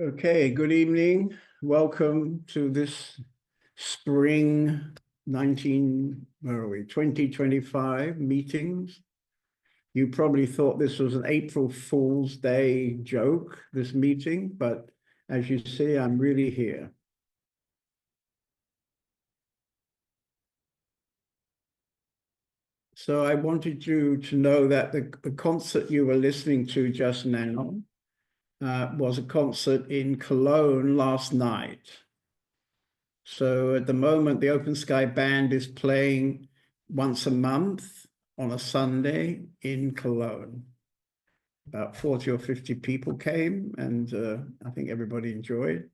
Okay, good evening. Welcome to this spring 2025 meetings. You probably thought this was an April Fool's Day joke, this meeting, but as you see, I'm really here. So I wanted you to know that the concert you were listening to just now was a concert in Cologne last night. So at the moment, the Open Sky Band is playing once a month on a Sunday in Cologne. About 40 or 50 people came, and I think everybody enjoyed.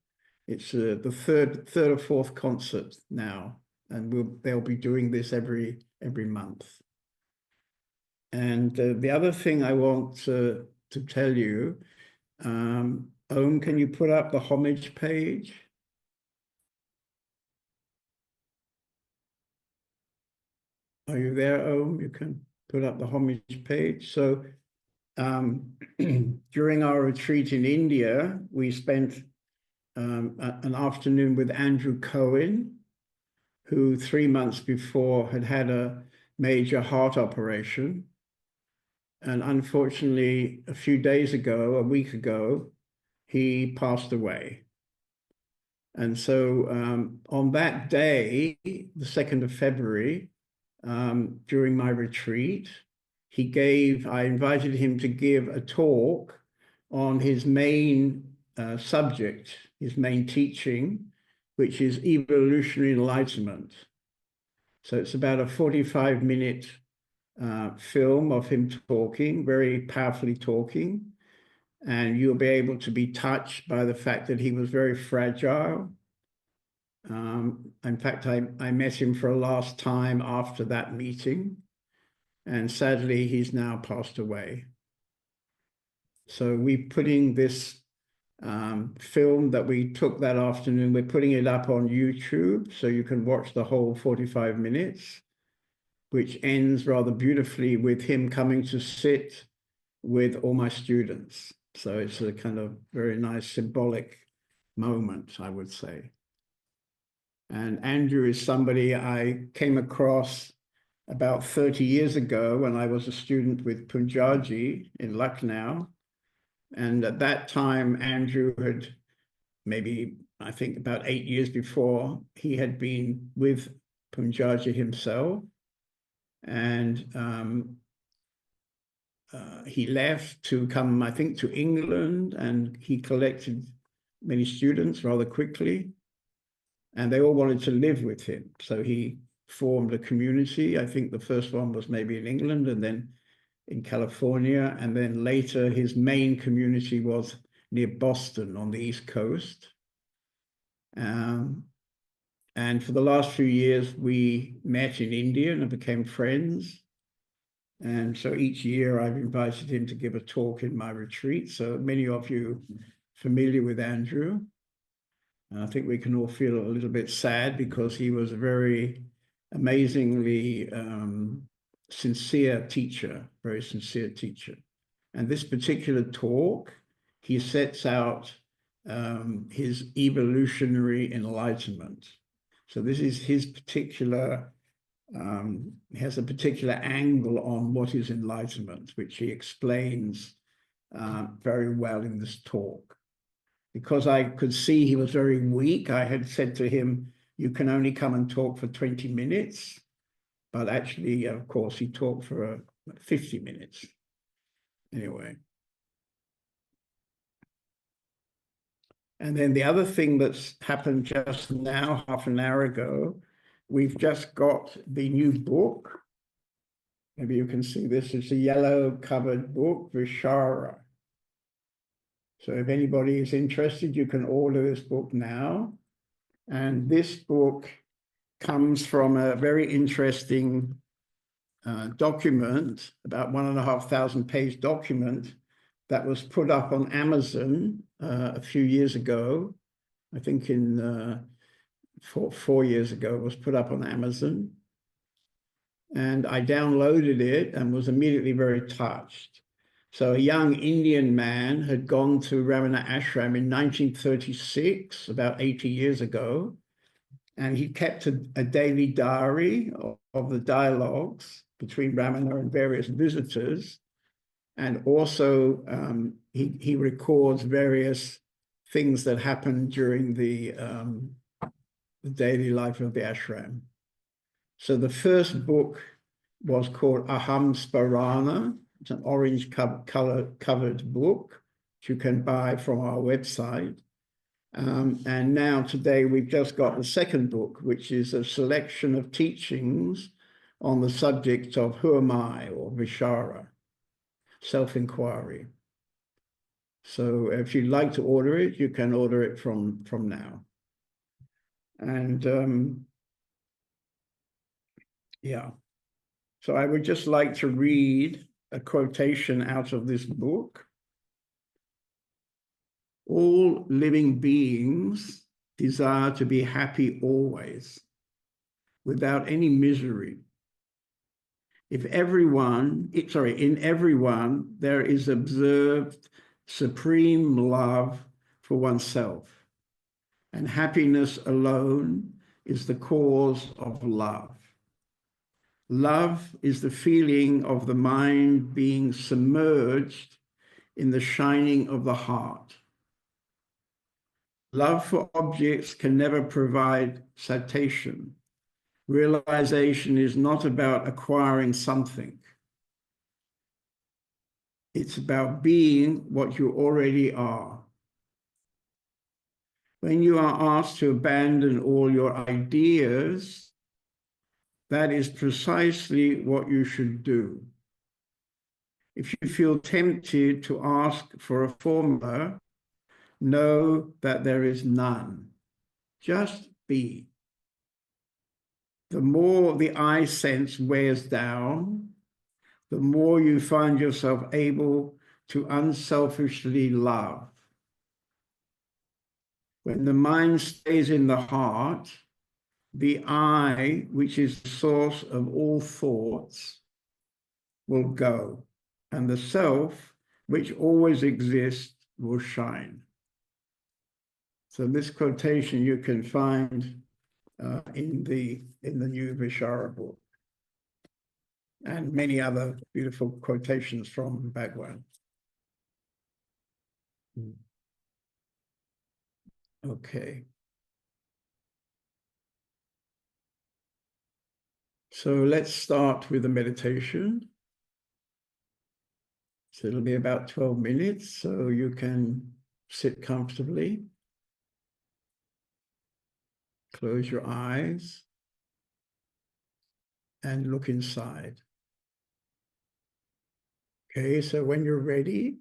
It's the third or fourth concert now, and they'll be doing this every month. And the other thing I want to tell you, Ohm, can you put up the homage page? Are you there, Ohm? You can put up the homage page. So during our retreat in India, we spent an afternoon with Andrew Cohen, who 3 months before had a major heart operation. And unfortunately, a few days ago, a week ago, he passed away. And so on that day, the 2nd of February, during my retreat, I invited him to give a talk on his main subject, his main teaching, which is evolutionary enlightenment. So it's about a 45-minute film of him talking, very powerfully talking. And you'll be able to be touched by the fact that he was very fragile. In fact, I met him for a last time after that meeting, and sadly, he's now passed away. So we're putting this film that we took that afternoon, we're putting it up on YouTube, so you can watch the whole 45 minutes, which ends rather beautifully with him coming to sit with all my students. So it's a kind of very nice symbolic moment, I would say. And Andrew is somebody I came across about 30 years ago when I was a student with Punjaji in Lucknow. And at that time, Andrew had maybe, I think about 8 years before, he had been with Punjaji himself. And he left to come, I think, to England, and he collected many students rather quickly. And they all wanted to live with him. So he formed a community. I think the first one was maybe in England and then in California. And then later his main community was near Boston on the East Coast. And for the last few years, we met in India and became friends. And so each year I've invited him to give a talk in my retreat. So many of you familiar with Andrew. And I think we can all feel a little bit sad because he was a very amazingly sincere teacher, very sincere teacher. And this particular talk, he sets out his evolutionary enlightenment. So this is his particular, has a particular angle on what is enlightenment, which he explains very well in this talk. Because I could see he was very weak, I had said to him, you can only come and talk for 20 minutes. But actually, of course, he talked for 50 minutes. Anyway. And then the other thing that's happened just now, half an hour ago, we've just got the new book. Maybe you can see this. It's a yellow covered book, Vishara. So if anybody is interested, you can order this book now. And this book comes from a very interesting document, about 1,500 page document that was put up on Amazon a few years ago. I think in 4 years ago, it was put up on Amazon. And I downloaded it and was immediately very touched. So a young Indian man had gone to Ramana Ashram in 1936, about 80 years ago, and he kept a daily diary of the dialogues between Ramana and various visitors. And also he records various things that happened during the daily life of the ashram. So the first book was called Aham Sparana. It's an orange covered book, which you can buy from our website. And now today we've just got the second book, which is a selection of teachings on the subject of who am I, or Vishara, self-inquiry. So if you'd like to order it, you can order it from now. And yeah, so I would just like to read a quotation out of this book. All living beings desire to be happy always, without any misery. In everyone there is observed supreme love for oneself, and happiness alone is the cause of love. Love is the feeling of the mind being submerged in the shining of the heart. Love for objects can never provide satiation. Realization is not about acquiring something. It's about being what you already are. When you are asked to abandon all your ideas, that is precisely what you should do. If you feel tempted to ask for a formula, know that there is none. Just be. The more the I sense wears down, the more you find yourself able to unselfishly love. When the mind stays in the heart, the I, which is the source of all thoughts, will go, and the self, which always exists, will shine. So this quotation you can find in the new Vishara book, and many other beautiful quotations from Bhagwan. Okay. So let's start with the meditation. So it'll be about 12 minutes, so you can sit comfortably. Close your eyes and look inside. Okay, so when you're ready,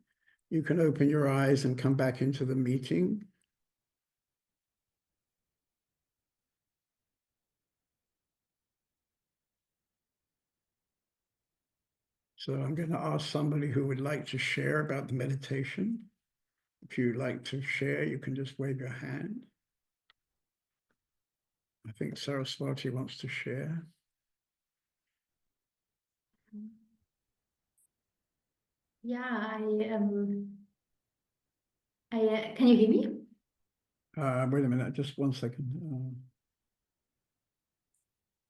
you can open your eyes and come back into the meeting. So I'm going to ask somebody who would like to share about the meditation. If you'd like to share, you can just wave your hand. I think Saraswati wants to share. Yeah, can you hear me? Wait a minute, just one second.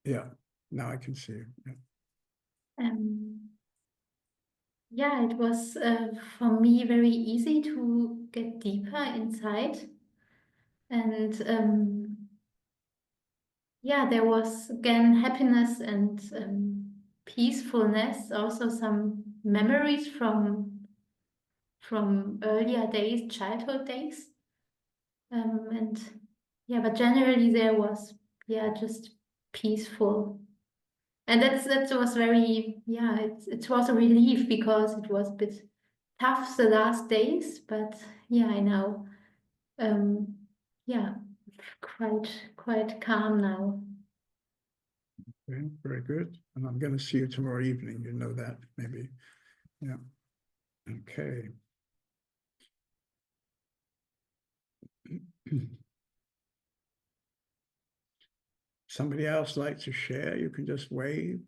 Yeah, now I can see you. Yeah. Yeah, it was for me very easy to get deeper inside. And yeah, there was again happiness and peacefulness, also some memories from earlier days, childhood days. And yeah, but generally there was, yeah, just peaceful. And that was very, yeah, it was a relief because it was a bit tough the last days, but yeah, I know, yeah, quite calm now. Okay, very good. And I'm going to see you tomorrow evening. You know that, maybe. Yeah. Okay. Somebody else like to share? You can just wave.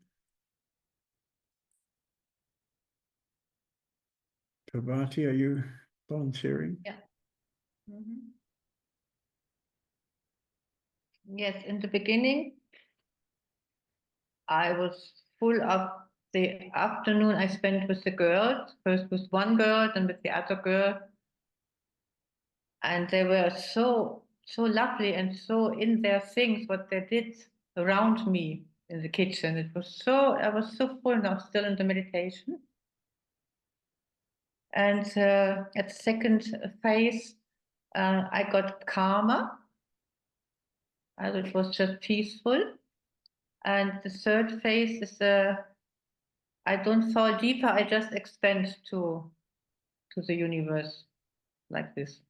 Prabhati, are you volunteering? Yeah. Yes, in the beginning, I was full of the afternoon I spent with the girls, first with one girl, then with the other girl. And they were so lovely and so in their things, what they did around me in the kitchen. It was so, I was so full now, still in the meditation. And at the second phase, I got calmer. And it was just peaceful. And the third phase is I don't fall deeper, I just expand to the universe like this.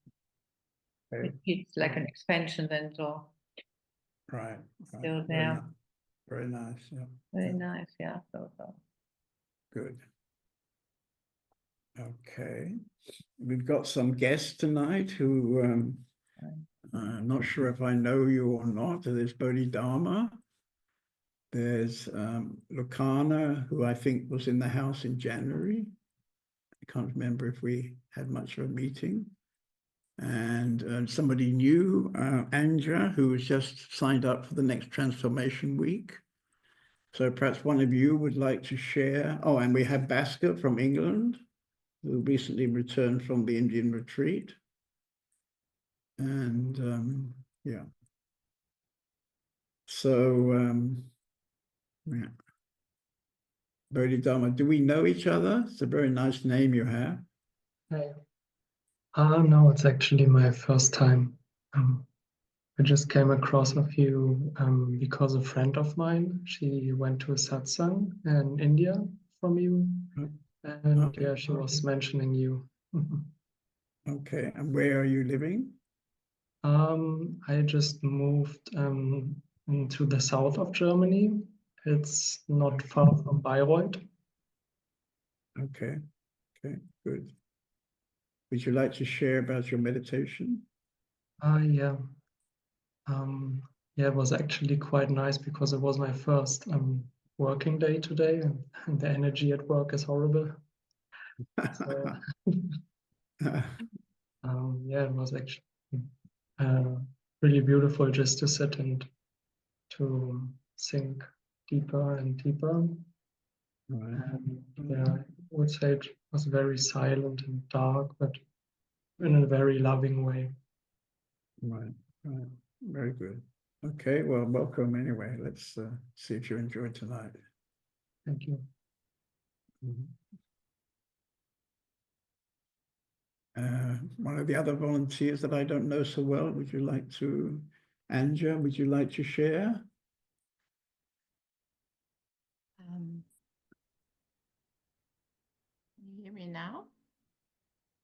Okay. It's like an expansion then, so Right. still Very, there. very nice. Yeah. Very Yeah. nice, yeah. So. Good. Okay. We've got some guests tonight who I'm not sure if I know you or not. There's Bodhidharma. There's Lucana, who I think was in the house in January. I can't remember if we had much of a meeting. And somebody new, Anja, who has just signed up for the next Transformation Week. So perhaps one of you would like to share. Oh, and we have Bhaskar from England, who recently returned from the Indian retreat. And yeah. So, yeah. Bodhidharma, do we know each other? It's a very nice name you have. Hey. No, it's actually my first time. I just came across of you because a friend of mine, she went to a satsang in India from you. And yeah, she was mentioning you. Okay, and where are you living? I just moved into the south of Germany. It's not far from Bayreuth. Okay, good. Would you like to share about your meditation? Yeah. Yeah, it was actually quite nice because it was my first working day today, and the energy at work is horrible. So yeah, it was actually really beautiful just to sit and to sink deeper and deeper. Right. And yeah, I would say it was very silent and dark, but in a very loving way. Right. Very good. Okay, well, welcome anyway. Let's see if you enjoy tonight. Thank you. One of the other volunteers that I don't know so well, would you like to, Anja, would you like to share? Can you hear me now?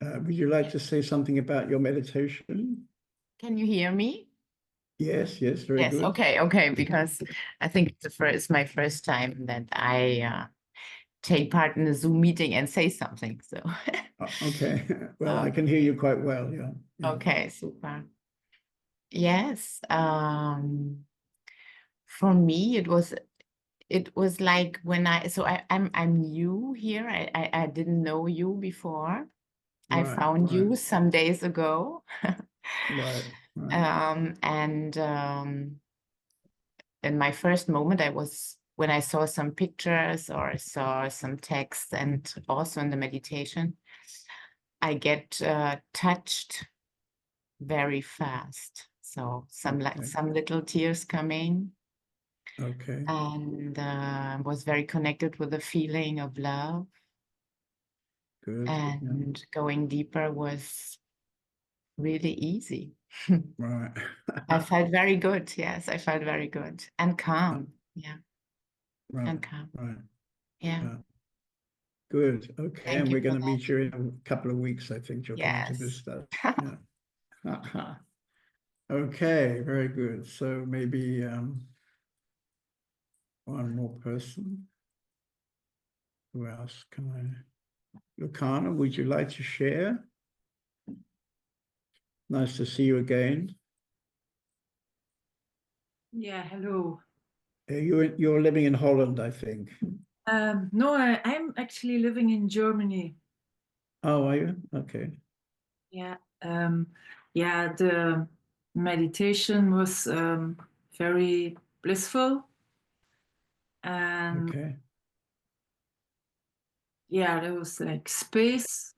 Would you like to say something about your meditation? Can you hear me? Yes, very good. Okay, because I think it's my first time that I take part in a Zoom meeting and say something. So Okay, well, I can hear you quite well, yeah. Okay, super. Yes, for me it was like when I'm new here. I didn't know you before. I found you some days ago. Right. And in my first moment, when I saw some pictures or saw some text, and also in the meditation, I get touched very fast. So some little tears coming. Okay. And was very connected with the feeling of love. Good. And going deeper was really easy. Right. I felt very good. Yes, I felt very good and calm. Yeah. Right. And calm. Right. Yeah. Good. Okay. Thank and you we're going for to meet you in a couple of weeks, I think you're coming to Yes. this stuff. Yeah. Okay, very good. So maybe one more person. Who else can I? Lucana, would you like to share? Nice to see you again. Yeah, hello. You're living in Holland, I think. No, I'm actually living in Germany. Oh, are you? Okay. Yeah, yeah, the meditation was very blissful, and Okay. yeah, there was like space.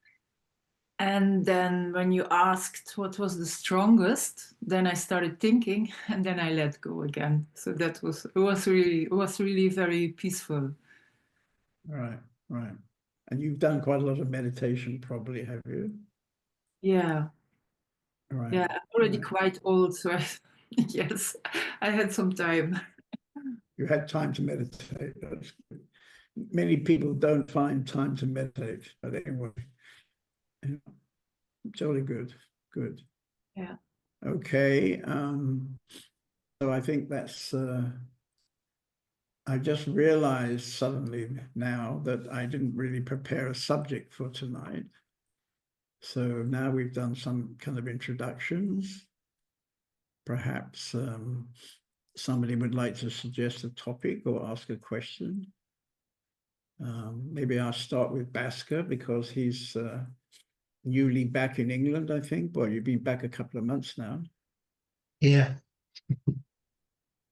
And then when you asked what was the strongest, then I started thinking, and then I let go again. So that was it was really very peaceful. Right. Right. And you've done quite a lot of meditation, probably, have you? Yeah, Right. yeah, I'm already Right. quite old, so yes, I had some time. You had time to meditate. That's good. Many people don't find time to meditate, but anyway, yeah, totally good. Good. Yeah. Okay. So I think that's I just realized suddenly now that I didn't really prepare a subject for tonight. So now we've done some kind of introductions. Perhaps somebody would like to suggest a topic or ask a question. Maybe I'll start with Basker because he's newly back in England, I think. Well, you've been back a couple of months now. Yeah,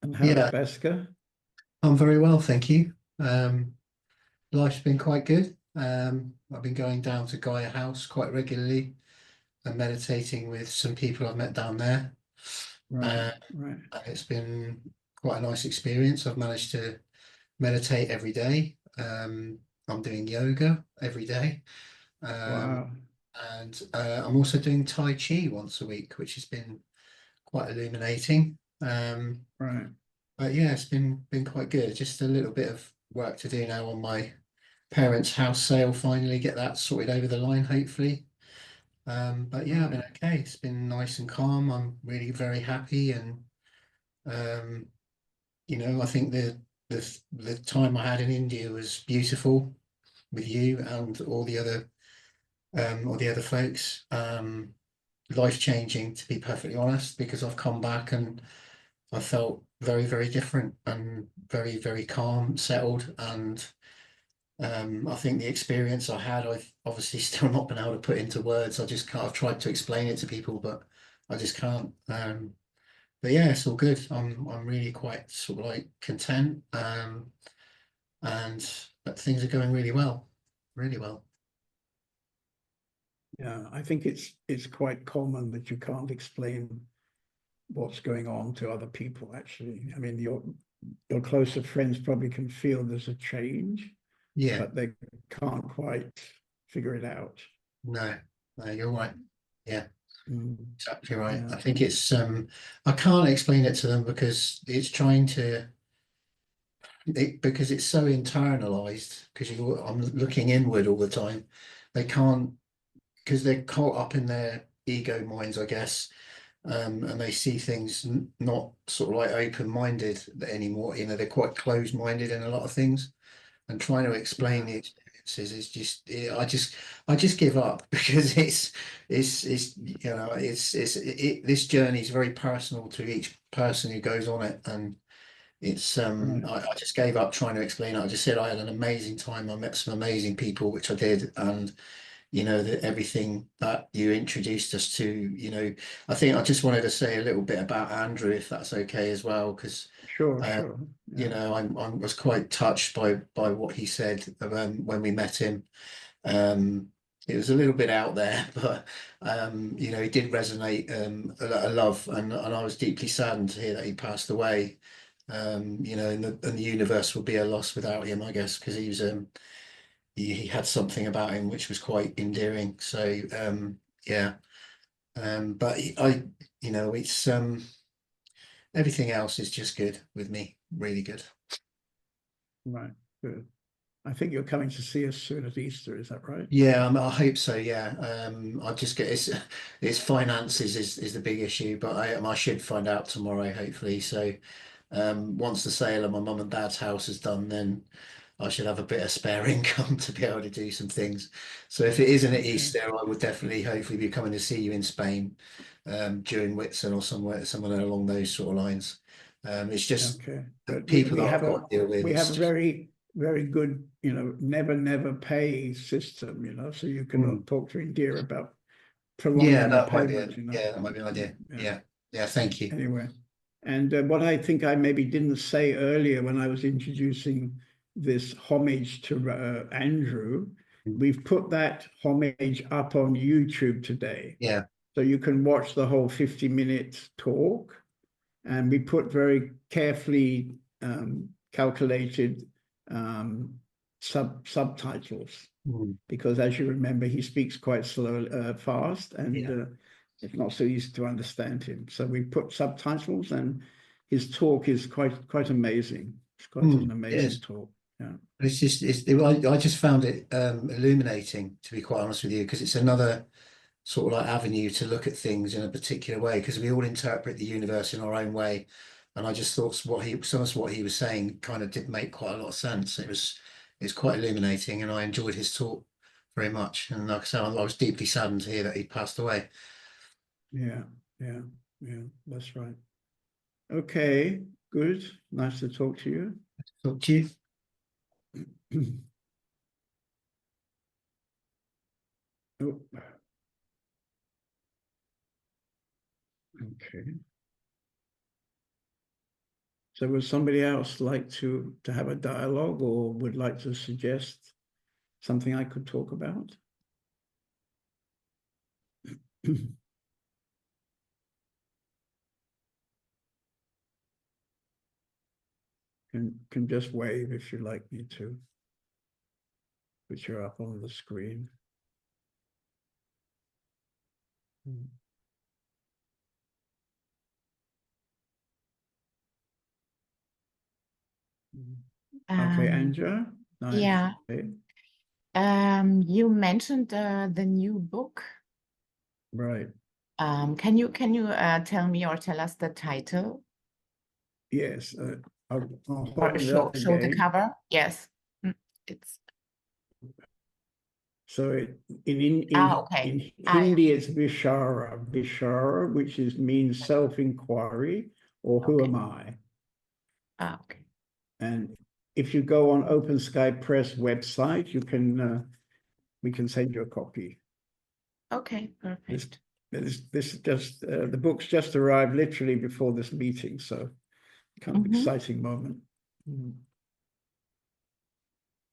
And how's yeah, Basker? I'm very well, thank you. Life's been quite good. I've been going down to Gaia House quite regularly and meditating with some people I've met down there. Right, right. And it's been quite a nice experience. I've managed to meditate every day. I'm doing yoga every day. Wow. And I'm also doing Tai Chi once a week, which has been quite illuminating. Right. But yeah, it's been quite good. Just a little bit of work to do now on my parents' house sale. Finally, get that sorted over the line, hopefully. But yeah, I've been okay. It's been nice and calm. I'm really very happy, and you know, I think the time I had in India was beautiful with you and all the other folks. Life changing, to be perfectly honest, because I've come back and I felt very, very different and very, very calm, settled. And I think the experience I had, I've obviously still not been able to put into words. I just can't, I've tried to explain it to people, but I just can't. But yeah, it's all good. I'm really quite sort of like content. And but things are going really well, really well. Yeah, I think it's quite common that you can't explain what's going on to other people, actually. I mean, your closer friends probably can feel there's a change, Yeah, but they can't quite figure it out. no, you're right. Yeah. Mm, Exactly right. yeah. I think it's I can't explain it to them because it's trying to because it's so internalized because I'm looking inward all the time. They can't because they're caught up in their ego minds, I guess, and they see things not sort of like open-minded anymore. You know, they're quite closed-minded in a lot of things, and trying to explain the experiences is just I just give up because it's you know this journey is very personal to each person who goes on it, and it's Right. I just gave up trying to explain it. I just said I had an amazing time. I met some amazing people, which I did, and you know that everything that you introduced us to, you know, I think I just wanted to say a little bit about Andrew, if that's okay as well, because Sure, sure. you know, I was quite touched by what he said when we met him. It was a little bit out there, but you know, he did resonate a love, and I was deeply saddened to hear that he passed away. You know, and the universe would be a loss without him, I guess, because he was he had something about him which was quite endearing. So yeah, but you know, it's everything else is just good with me, really good. Right. Good. I think you're coming to see us soon at Easter, is that right? Yeah, I hope so. Yeah, I just get it's finances is the big issue, but I should find out tomorrow, hopefully. So, once the sale of my mum and dad's house is done, then I should have a bit of spare income to be able to do some things. So, if it isn't at Easter, I would definitely, hopefully, be coming to see you in Spain, during Whitsun or somewhere along those sort of lines. It's just Okay. the But people that I've got to deal with. we have It's a just, very very good, never pay system, so you can talk to India about prolonging Yeah, the that might be payment, yeah, that might be an idea. Yeah. Yeah, thank you. Anyway, and what I think I maybe didn't say earlier when I was introducing this homage to Andrew, we've put that homage up on YouTube today. Yeah. So you can watch the whole 50-minute talk, and we put very carefully calculated subtitles, because as you remember, he speaks quite slow, fast, and it's not so easy to understand him. So we put subtitles, and his talk is quite amazing. It's quite an amazing talk. Yeah. It's just I just found it illuminating, to be quite honest with you, because it's another sort of like avenue to look at things in a particular way, because we all interpret the universe in our own way. And I just thought some of what he was saying kind of did make quite a lot of sense. It's quite illuminating, and I enjoyed his talk very much. And like I said, I was deeply saddened to hear that he passed away. Yeah, that's right. Okay, good. Nice to talk to you. Talk to you. Oh. Okay. So would somebody else like to have a dialogue, or would like to suggest something I could talk about? Can just wave if you'd like me to, which are up on the screen. Okay, Anja. Nice. Yeah. Okay. You mentioned the new book. Right. Can you tell me or tell us the title? Yes. I'll Or hold it show up the again. cover? Yes. It's So in okay. Hindi, it's Vishara, which means self-inquiry, or who Okay. am I? Okay. And if you go on Open Sky Press website, we can send you a copy. Okay, perfect. This just the book's just arrived literally before this meeting, so kind of exciting moment.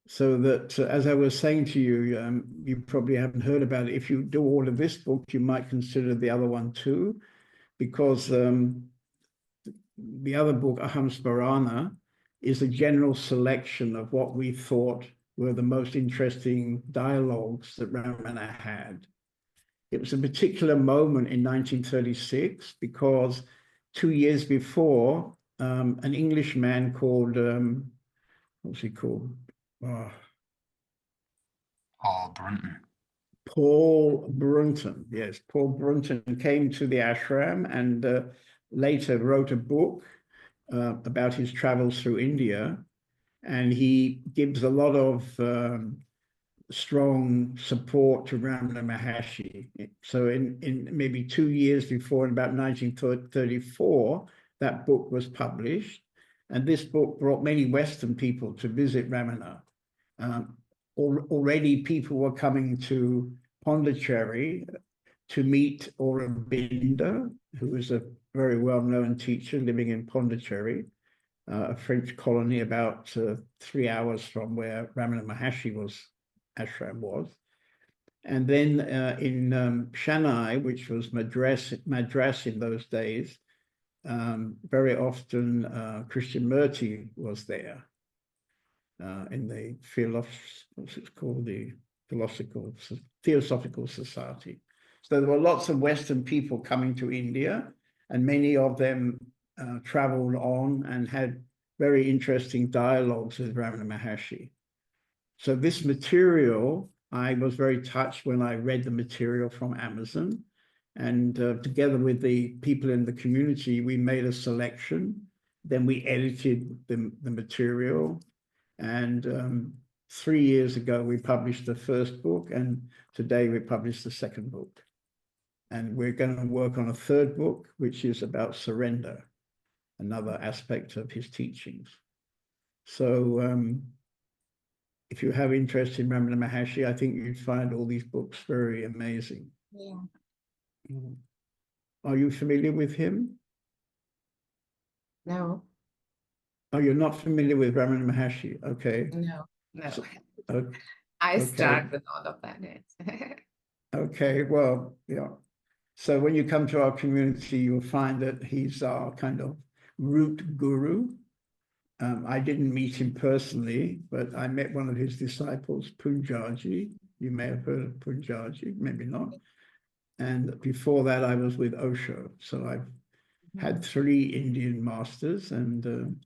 So that, as I was saying to you, you probably haven't heard about it. If you do order this book, you might consider the other one too, because the other book, Aham Smarana, is a general selection of what we thought were the most interesting dialogues that Ramana had. It was a particular moment in 1936 because 2 years before, an Englishman called, what's he called? Oh, Oh, Brunton. Paul Brunton. Yes, Paul Brunton came to the ashram and later wrote a book about his travels through India. And he gives a lot of strong support to Ramana Maharshi. So in maybe 2 years before, in about 1934, that book was published. And this book brought many Western people to visit Ramana. Already people were coming to Pondicherry to meet Aurobindo, who was a very well-known teacher living in Pondicherry, a French colony about 3 hours from where Ramana Maharshi ashram was. And then in Chennai, which was Madras in those days, very often Krishnamurti was there in the Theosophical Society. So there were lots of Western people coming to India, and many of them traveled on and had very interesting dialogues with Ramana Maharshi. So this material, I was very touched when I read the material from Amazon, and together with the people in the community, we made a selection. Then we edited the material, and 3 years ago we published the first book, and today we published the second book. And we're going to work on a third book, which is about surrender, another aspect of his teachings. So if you have interest in Ramana Maharshi, I think you'd find all these books very amazing. Yeah. Are you familiar with him? No, Oh, you're not familiar with Ramana Maharshi? Okay. no, no. So- o- I okay. start with all of that. Okay, well, yeah. So when you come to our community, you'll find that he's our kind of root guru. I didn't meet him personally, but I met one of his disciples, Punjaji. You may have heard of Punjaji, maybe not. And before that, I was with Osho. So I've had 3 Indian masters, and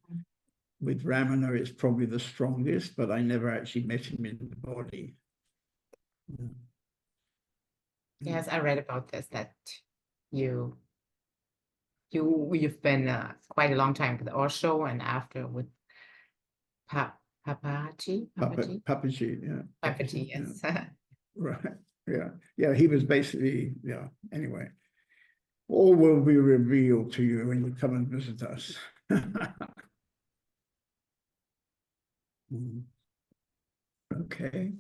with Ramana, it's probably the strongest, but I never actually met him in the body. Yes, I read about this, that you've been quite a long time with Osho and after with Papaji? Papaji, yeah. Papaji, yes. Right. Yeah. Yeah. He was basically, yeah. Anyway, all will be revealed to you when you come and visit us. Okay.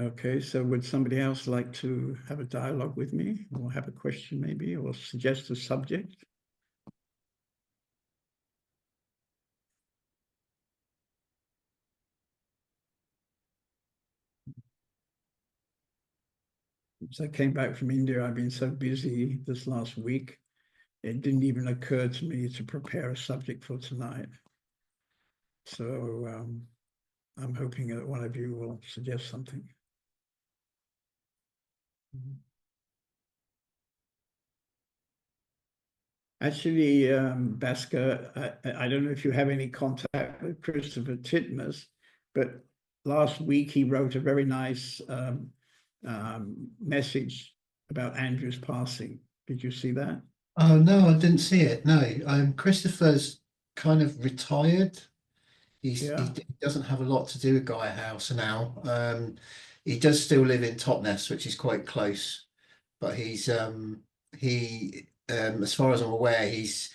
Okay, so would somebody else like to have a dialogue with me or have a question maybe or suggest a subject? Since I came back from India, I've been so busy this last week, it didn't even occur to me to prepare a subject for tonight. So I'm hoping that one of you will suggest something. Actually, Bhaskar, I don't know if you have any contact with Christopher Titmuss, but last week he wrote a very nice message about Andrew's passing. Did you see that? Oh no, I didn't see it. No, Christopher's kind of retired. Yeah. He doesn't have a lot to do with Gaia House now. He does still live in Totnes, which is quite close, but as far as I'm aware, he's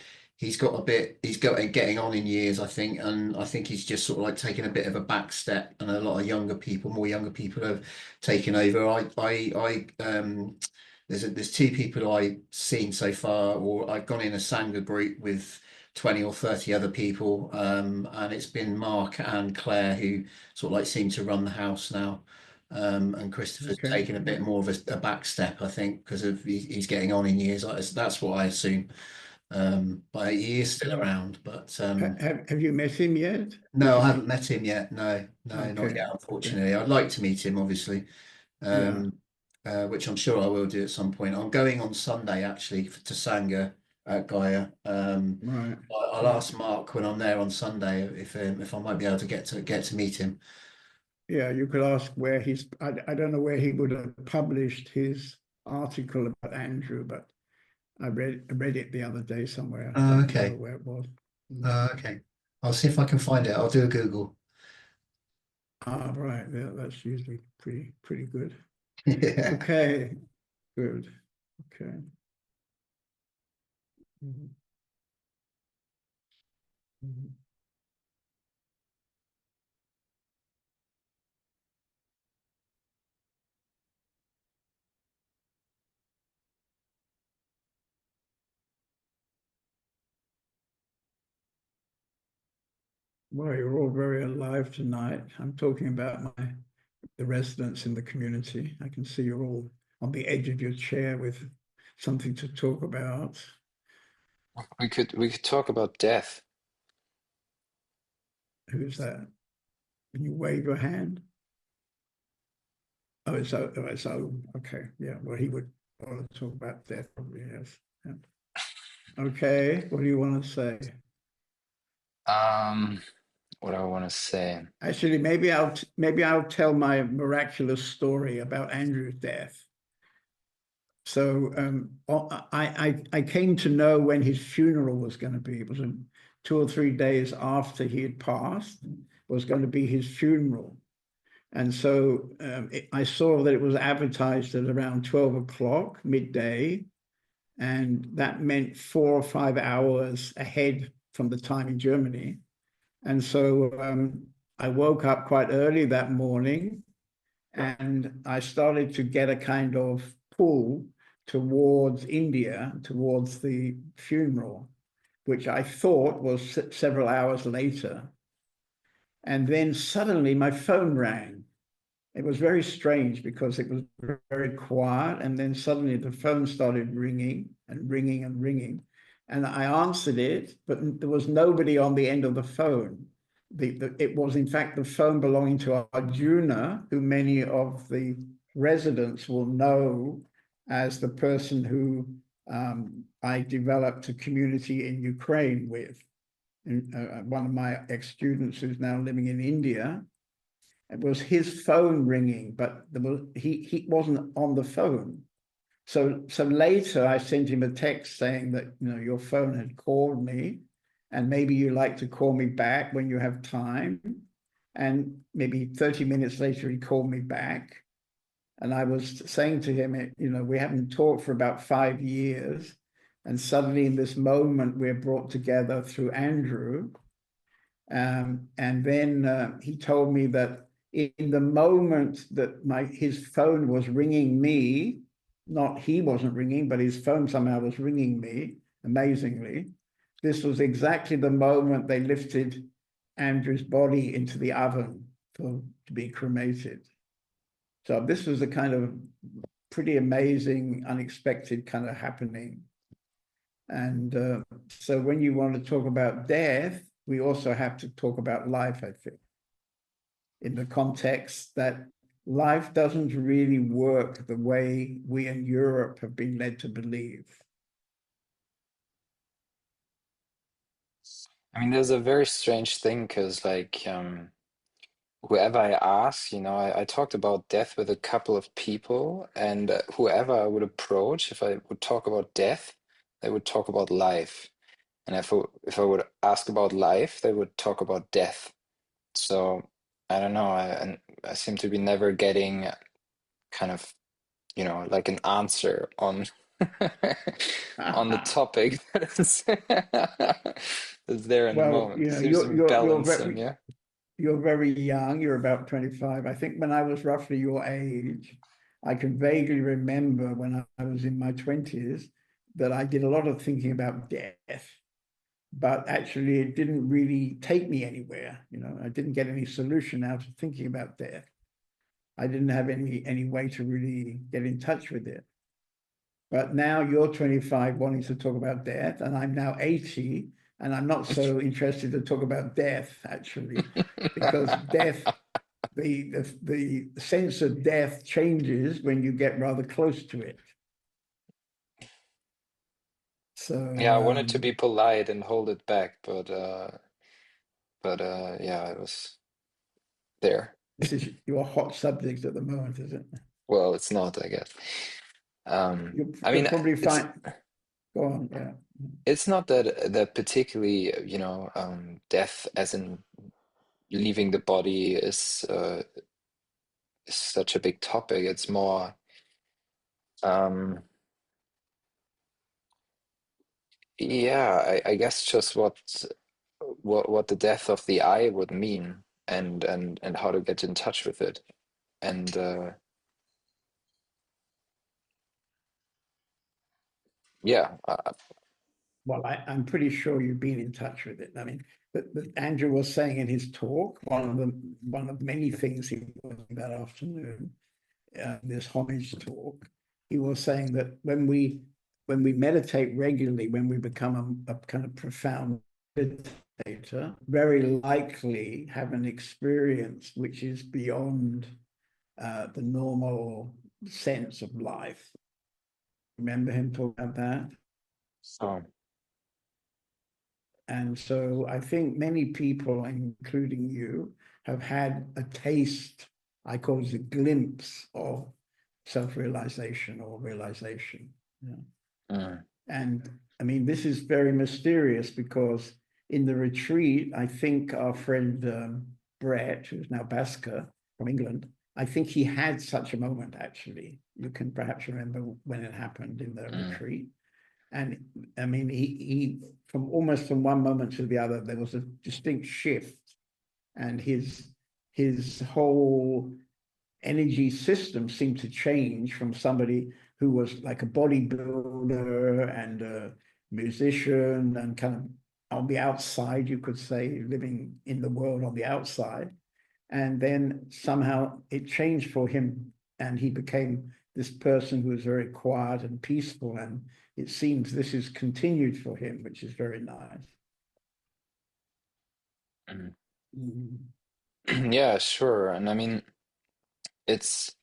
got a bit, he's got getting on in years, I think, and I think he's just sort of like taking a bit of a back step, and a lot of more younger people have taken over. There's 2 people I've seen so far, or I've gone in a Sangha group with 20 or 30 other people, and it's been Mark and Claire who sort of like seem to run the house now. And Christopher's Okay. taken a bit more of a back step, I think, because of he's getting on in years. That's what I assume. But he is still around. But Have you met him yet? no, I haven't met him yet. No, not Okay, yet, unfortunately. I'd like to meet him, obviously, which I'm sure I will do at some point. I'm going on Sunday actually to Sangha at Gaia. Right. I'll ask Mark when I'm there on Sunday if I might be able to get to meet him. Yeah, you could ask where I don't know where he would have published his article about Andrew, but I read it the other day somewhere. I don't Okay. know where it was. Okay. I'll see if I can find it. I'll do a Google. Right. Yeah, that's usually pretty good. Yeah. Okay. Good. Okay. Mhm. Mhm. Well, you're all very alive tonight. I'm talking about the residents in the community. I can see you're all on the edge of your chair with something to talk about. We could talk about death. Who's that? Can you wave your hand? Oh, it's okay. Yeah, well, he would want to talk about death, probably, yes. Yeah. Okay, what do you want to say? What I want to say. Actually, maybe I'll tell my miraculous story about Andrew's death. So I came to know when his funeral was going to be. It was 2 or 3 days after he had passed, was going to be his funeral. And so I saw that it was advertised at around 12 o'clock midday, and that meant 4 or 5 hours ahead from the time in Germany. And so I woke up quite early that morning, and I started to get a kind of pull towards India, towards the funeral, which I thought was several hours later. And then suddenly my phone rang. It was very strange because it was very quiet, and then suddenly the phone started ringing and ringing and ringing. And I answered it, but there was nobody on the end of the phone. It was, in fact, the phone belonging to Arjuna, who many of the residents will know as the person who I developed a community in Ukraine with. And, one of my ex-students who's now living in India. It was his phone ringing, but he wasn't on the phone. So later I sent him a text saying that, your phone had called me, and maybe you like to call me back when you have time. And maybe 30 minutes later he called me back, and I was saying to him, we haven't talked for about 5 years, and suddenly in this moment we're brought together through Andrew. And then he told me that in the moment that his phone was ringing me, not he wasn't ringing, but his phone somehow was ringing me, amazingly. This was exactly the moment they lifted Andrew's body into the oven to be cremated. So this was a kind of pretty amazing, unexpected kind of happening. And so when you want to talk about death, we also have to talk about life, I think, in the context that life doesn't really work the way we in Europe have been led to believe. I mean, there's a very strange thing because, like, whoever I ask, I talked about death with a couple of people, and whoever I would approach, if I would talk about death, they would talk about life. And if I would ask about life, they would talk about death. So I don't know. I seem to be never getting kind of, like an answer on on the topic that is that's there in the Well, moment. It seems to be balancing, yeah. You're very young. You're about 25. I think when I was roughly your age, I can vaguely remember when I was in my 20s that I did a lot of thinking about death, but actually it didn't really take me anywhere. I didn't get any solution out of thinking about death. I didn't have any way to really get in touch with it. But now you're 25 wanting to talk about death, and I'm now 80, and I'm not so interested to talk about death, actually, because death, the sense of death changes when you get rather close to it. So Yeah, I wanted to be polite and hold it back, but yeah, it was there. this is your hot subject at the moment, is it? Well, it's not, I guess. You'll I mean, probably find. Go on, yeah. it's not that particularly, death as in leaving the body is such a big topic. It's more, yeah, I guess just what the death of the I would mean, and how to get in touch with it. And yeah, Well, I'm pretty sure you've been in touch with it. I mean, but Andrew was saying in his talk, one of many things he was doing that afternoon, this homage talk, he was saying that when we meditate regularly, when we become a kind of profound meditator, very likely have an experience which is beyond the normal sense of life. Remember him talking about that? so And so I think many people, including you, have had a taste, I call it a glimpse of self-realization or realization. And I mean, this is very mysterious because in the retreat, I think our friend Brett, who's now Basker, from England. I think he had such a moment, actually. You can perhaps remember when it happened in the retreat. And I mean, he from almost from one moment to the other, there was a distinct shift, and his whole energy system seemed to change from somebody who was like a bodybuilder and a musician and kind of on the outside, you could say, living in the world on the outside. And then somehow it changed for him, and he became this person who was very quiet and peaceful. And it seems this is continued for him, which is very nice. Yeah, sure. And I mean, it's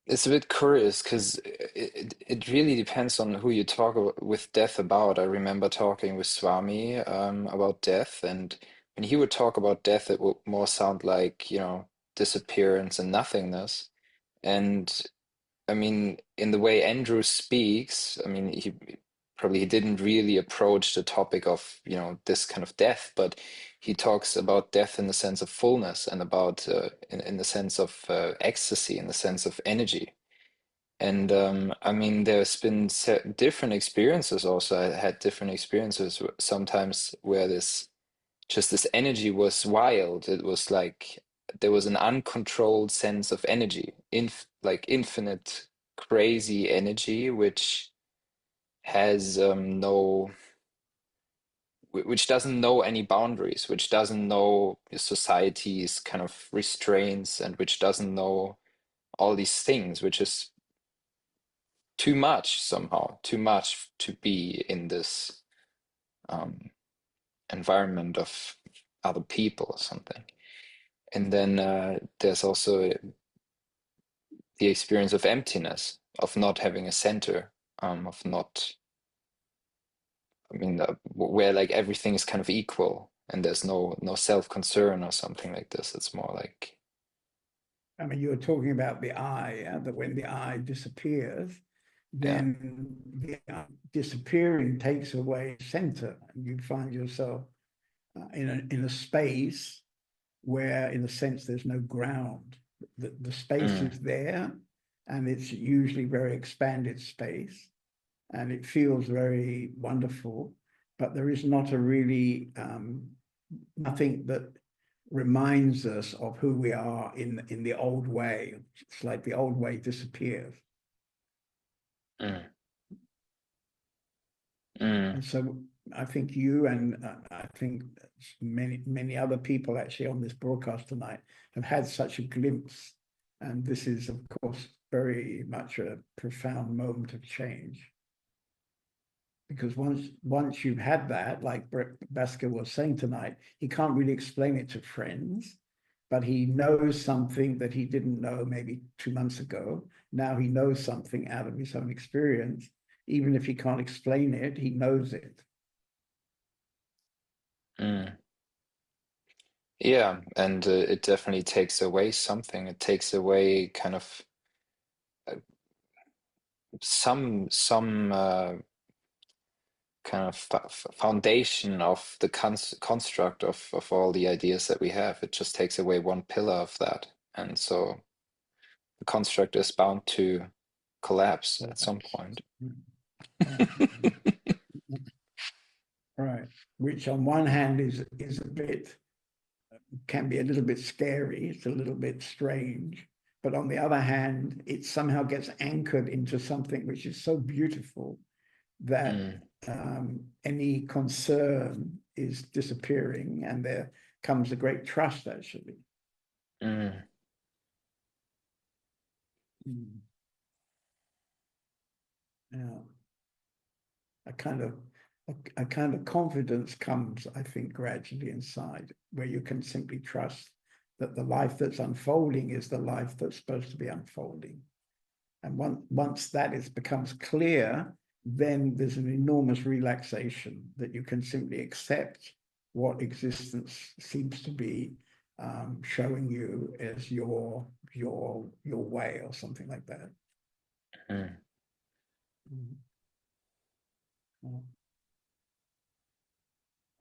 a bit curious because it really depends on who you talk with death about. I remember talking with Swami about death, and when he would talk about death, it would more sound like, you know, disappearance and nothingness. And I mean, in the way Andrew speaks, I mean, he probably didn't really approach the topic of, you know, this kind of death, but he talks about death in the sense of fullness and about in the sense of ecstasy, in the sense of energy. And I mean, there's been different experiences also. I had different experiences sometimes where this energy was wild. It was like there was an uncontrolled sense of energy, like infinite, crazy energy, which has which doesn't know any boundaries, which doesn't know society's kind of restraints, and which doesn't know all these things, which is too much somehow, too much to be in this environment of other people or something. And then there's also the experience of emptiness, of not having a center, of not, I mean, where like everything is kind of equal and there's no self-concern or something like this. It's more like, I mean, you were talking about the eye, that when the eye disappears, then the disappearing takes away center, and you find yourself in a space where, in a sense, there's no ground. The space is there, and it's usually very expanded space, and it feels very wonderful, but there is not a really nothing that reminds us of who we are in the old way. It's like the old way disappears. And so I think you and I think many other people actually on this broadcast tonight have had such a glimpse. And this is, of course, very much a profound moment of change. Because once you've had that, like Basker was saying tonight, he can't really explain it to friends, but he knows something that he didn't know maybe 2 months ago. Now he knows something out of his own experience. Even if he can't explain it, he knows it. Yeah, and it definitely takes away something. It takes away kind of some kind of foundation of the construct of all the ideas that we have. It just takes away one pillar of that, and so the construct is bound to collapse at some point. Right, which on one hand is a bit, can be a little bit scary. It's a little bit strange, but on the other hand, it somehow gets anchored into something which is so beautiful that any concern is disappearing, and there comes a great trust, actually. Yeah, a kind of confidence comes, I think, gradually inside, where you can simply trust that the life that's unfolding is the life that's supposed to be unfolding. And once that becomes clear, then there's an enormous relaxation that you can simply accept what existence seems to be showing you as your way, or something like that.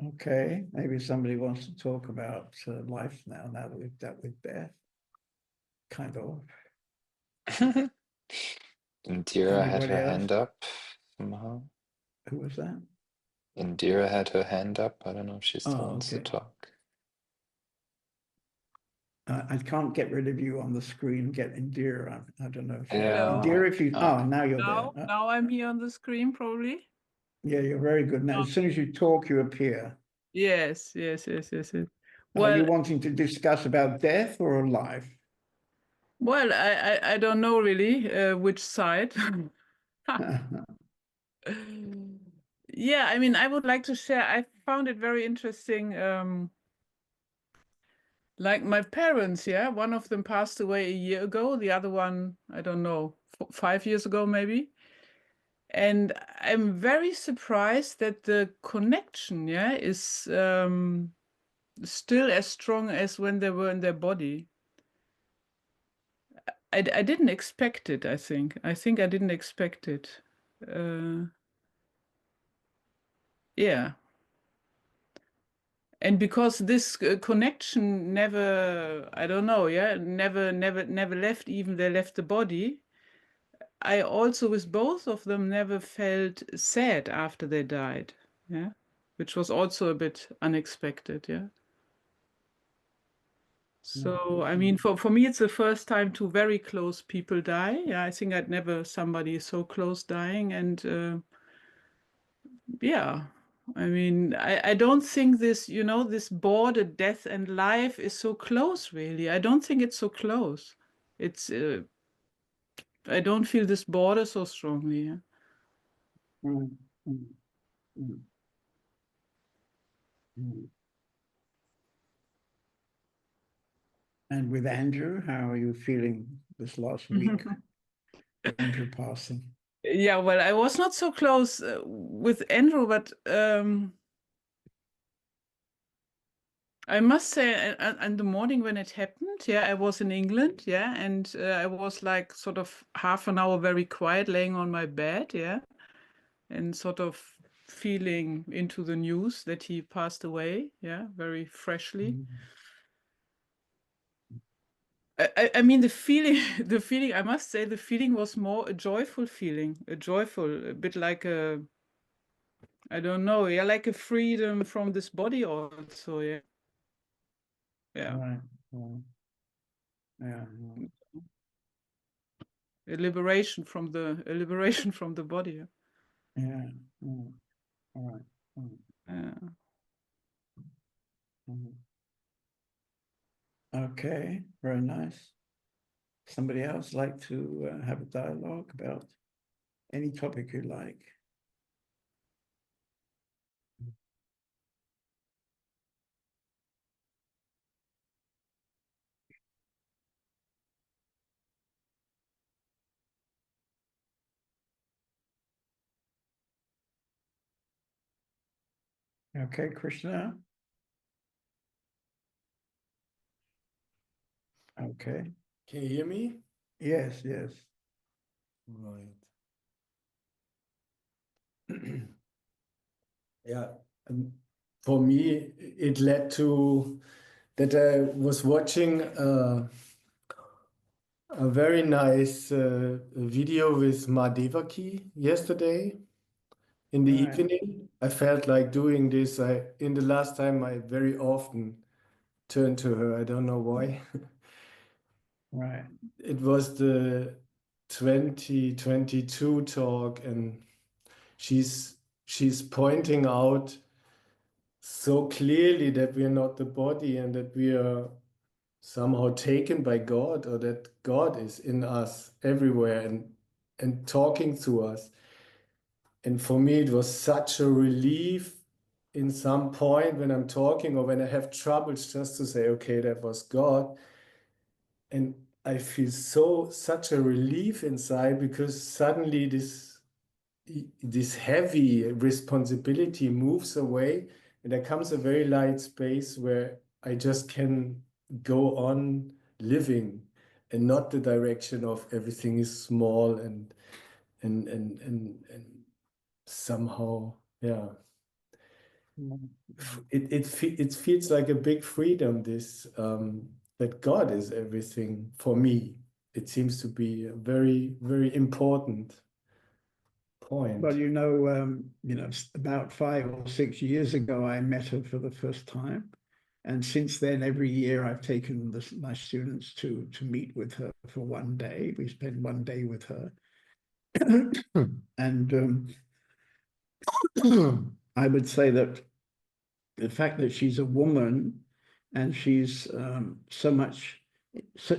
Okay, maybe somebody wants to talk about life now that we've dealt with death. kind of. Indira had Anybody her else? hand up somehow. Who was that? Indira had her hand up. I don't know if she still Oh, wants to okay. talk. I can't get rid of you on the screen. Get Indira. I don't know if Yeah. Indira, if you. Oh. Oh, now you're Now, there. now I'm here on the screen, probably. Yeah, you're very good. Now, as soon as you talk, you appear. Yes, yes, yes, yes, yes. Are Well, you wanting to discuss about death or life? well, I don't know really which side. Yeah, I mean, I would like to share. I found it very interesting. Like my parents, yeah, one of them passed away a year ago. The other one, I don't know, 5 years ago maybe. And I'm very surprised that the connection, yeah, is still as strong as when they were in their body. I didn't expect it, I think. I didn't expect it. Yeah. And because this connection never, I don't know, yeah, never left, even they left the body. I also, with both of them, never felt sad after they died, yeah, which was also a bit unexpected, yeah. So, I mean, for me, it's the first time two very close people die. Yeah, I think I'd never somebody so close dying. And yeah, I mean, I don't think this, this border, death and life is so close, really. I don't think it's so close. It's, I don't feel this border so strongly. Yeah? Mm, mm, mm, mm. And with Andrew, how are you feeling this last week? Andrew passing. Yeah, well, I was not so close with Andrew, but I must say, in the morning when it happened, yeah, I was in England, yeah, and I was like sort of half an hour very quiet, laying on my bed, yeah, and sort of feeling into the news that he passed away, yeah, very freshly. I mean, the feeling, the feeling, I must say, the feeling was more a joyful feeling, a bit like a, I don't know, yeah, like a freedom from this body also, yeah. Yeah. Right. Well, yeah. A liberation from the body. Yeah. Mm. All right. Mm. Yeah. Mm. Okay. Very nice. Somebody else like to have a dialogue about any topic you like? Okay, Krishna. Okay. Can you hear me? Yes, yes. Right. Yeah. For me, it led to that I was watching a very nice video with Ma Devaki yesterday in the Right. evening. I felt like doing this. In the last time, I very often turned to her. I don't know why. Right. It was the 2022 talk, and she's pointing out so clearly that we are not the body and that we are somehow taken by God, or that God is in us everywhere and talking to us. And for me, it was such a relief in some point when I'm talking or when I have troubles, just to say, okay, that was God. And I feel such a relief inside, because suddenly this heavy responsibility moves away, and there comes a very light space where I just can go on living, and not the direction of everything is small and somehow, yeah. It feels like a big freedom, this that God is everything for me. It seems to be a very, very important point. Well, about 5 or 6 years ago, I met her for the first time. And since then, every year I've taken my students to meet with her for one day. We spend one day with her. And I would say that the fact that she's a woman and she's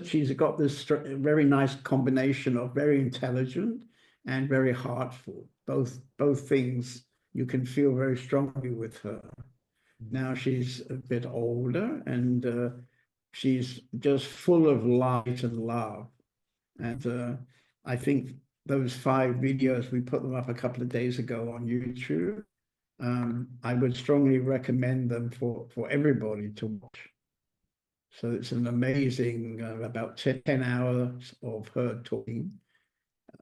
she's got this very nice combination of very intelligent and very heartful. Both things you can feel very strongly with her. Now she's a bit older and she's just full of light and love. And I think those 5 videos, we put them up a couple of days ago on YouTube. I would strongly recommend them for everybody to watch. So it's an amazing about 10 hours of her talking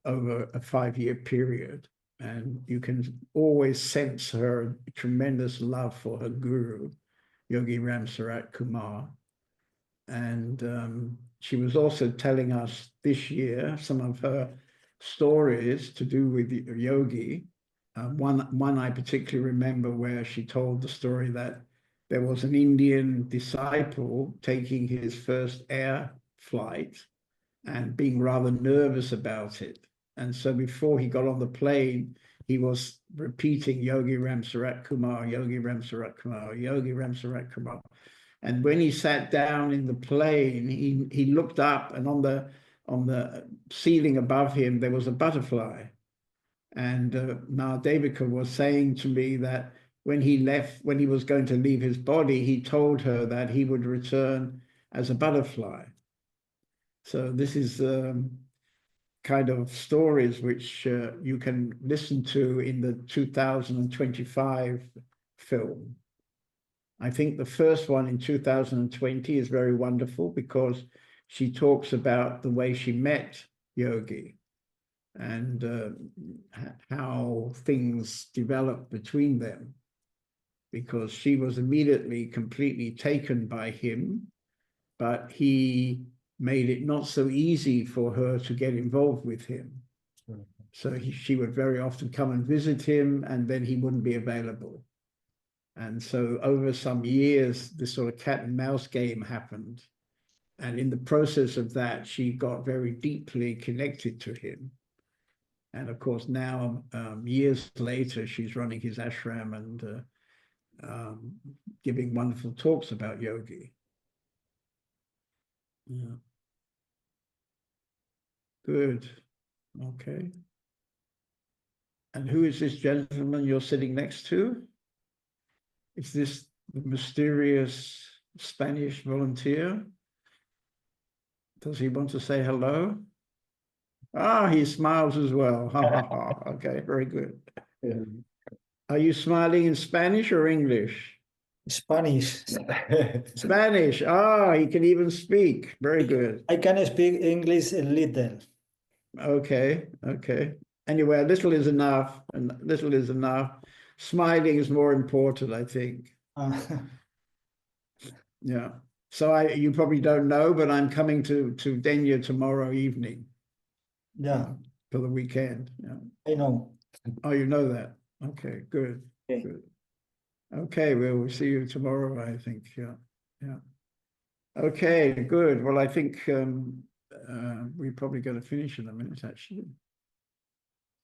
over a 5-year period. And you can always sense her tremendous love for her guru, Yogi Ram Sarat Kumar. And she was also telling us this year some of her stories to do with yogi. One I particularly remember where she told the story that there was an Indian disciple taking his first air flight and being rather nervous about it. And so before he got on the plane, he was repeating Yogi Ram Sarat Kumar, Yogi Ram Sarat Kumar, Yogi Ram Sarat Kumar. And when he sat down in the plane, he looked up, and on the ceiling above him there was a butterfly. And Devika was saying to me that when he was going to leave his body, he told her that he would return as a butterfly. So this is kind of stories which you can listen to in the 2025 film. I think the first one in 2020 is very wonderful because she talks about the way she met Yogi and how things developed between them, because she was immediately completely taken by him, but he made it not so easy for her to get involved with him. So she would very often come and visit him, and then he wouldn't be available. And so over some years, this sort of cat and mouse game happened. And in the process of that, she got very deeply connected to him. And of course, now, years later, she's running his ashram and giving wonderful talks about yogi. Yeah. Good. Okay. And who is this gentleman you're sitting next to? Is this the mysterious Spanish volunteer? Does he want to say hello? Ah, he smiles as well. Ha ha ha. Okay, very good. Yeah. Are you smiling in Spanish or English? Spanish. Spanish. Ah, he can even speak. Very good. I can speak English a little. Okay, okay. Anyway, a little is enough, and little is enough. Smiling is more important, I think. Yeah. So you probably don't know, but I'm coming to Denia tomorrow evening. Yeah, For the weekend. Yeah. I know. Oh, you know that. Okay, good. Okay. Good. Okay, we'll see you tomorrow, I think. Yeah. Yeah. Okay, good. Well, I think we're probably going to finish in a minute, actually.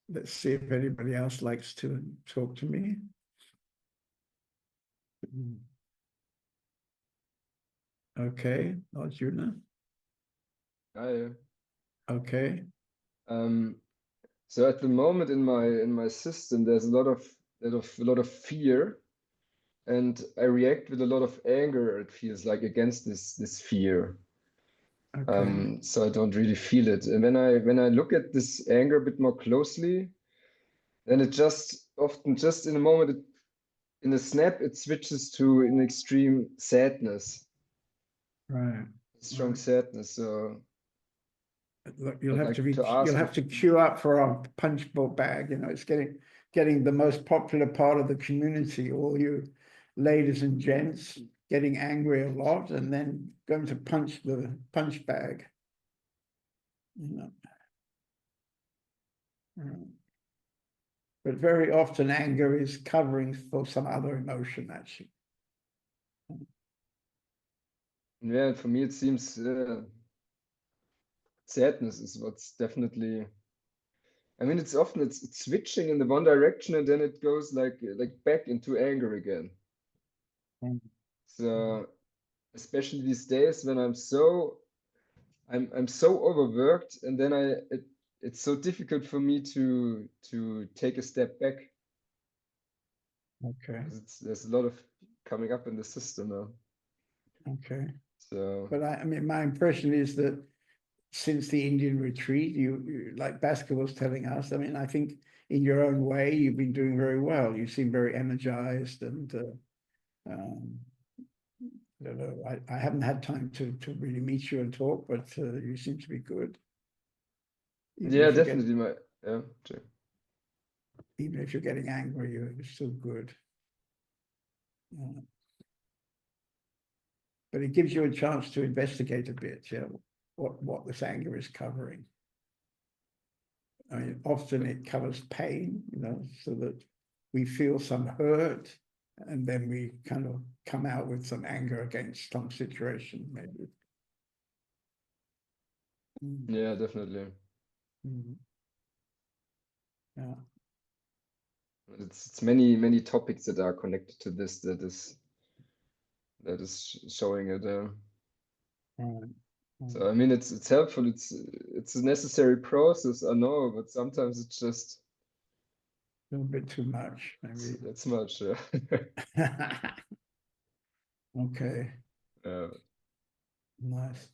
Let's see if anybody else likes to talk to me. Okay, Arjuna. Hi. Okay. So at the moment in my system, there's a lot of fear, and I react with a lot of anger. It feels like against this fear. Okay. So I don't really feel it. And when I look at this anger a bit more closely, then it just often just in a moment, in a snap, it switches to an extreme sadness, Right. strong sadness. So Look, you'll I'd have like to to ask you'll have to queue up for our punch bowl bag. You know, it's getting the most popular part of the community. All you ladies and gents getting angry a lot and then going to punch the punch bag. You know. But very often anger is covering for some other emotion, actually. Yeah, for me it seems sadness is what's definitely. I mean, it's often it's switching in the one direction and then it goes like back into anger again. So especially these days when I'm so overworked, and then it's so difficult for me to take a step back. Okay. There's a lot of coming up in the system now. Okay. So, but I mean, my impression is that since the Indian retreat, you like Bhaskar was telling us, I mean, I think in your own way, you've been doing very well. You seem very energized and I don't know, I haven't had time to really meet you and talk, but you seem to be good. yeah, definitely true. Even if you're getting angry, you're still good. But it gives you a chance to investigate a bit, yeah, what this anger is covering. I mean, often it covers pain, you know, so that we feel some hurt and then we kind of come out with some anger against some situation, maybe. Yeah, definitely. Yeah. It's many topics that are connected to this that is showing it. So I mean, it's helpful. It's a necessary process, I know, but sometimes it's just a little bit too much, maybe. That's much. Yeah. Okay. Yeah. Nice.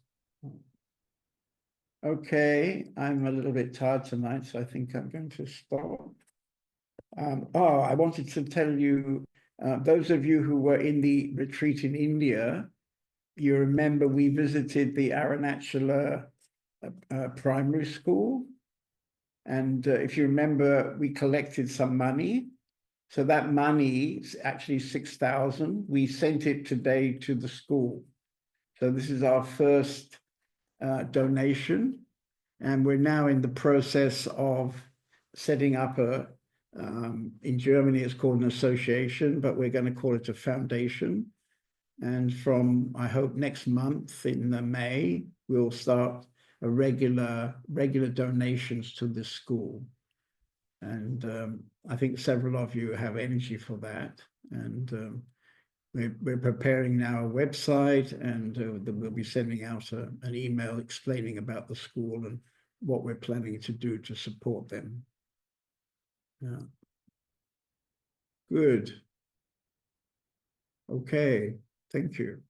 Okay, I'm a little bit tired tonight, so I think I'm going to stop. I wanted to tell you, those of you who were in the retreat in India, you remember we visited the Arunachala primary school. And if you remember, we collected some money. So that money is actually 6,000. We sent it today to the school. So this is our first donation. And we're now in the process of setting up in Germany, it's called an association, but we're going to call it a foundation. And from, I hope, next month in May, we'll start a regular donations to the school. And I think several of you have energy for that. And we're preparing now a website, and we'll be sending out an email explaining about the school and what we're planning to do to support them. Yeah. Good. Okay. Thank you.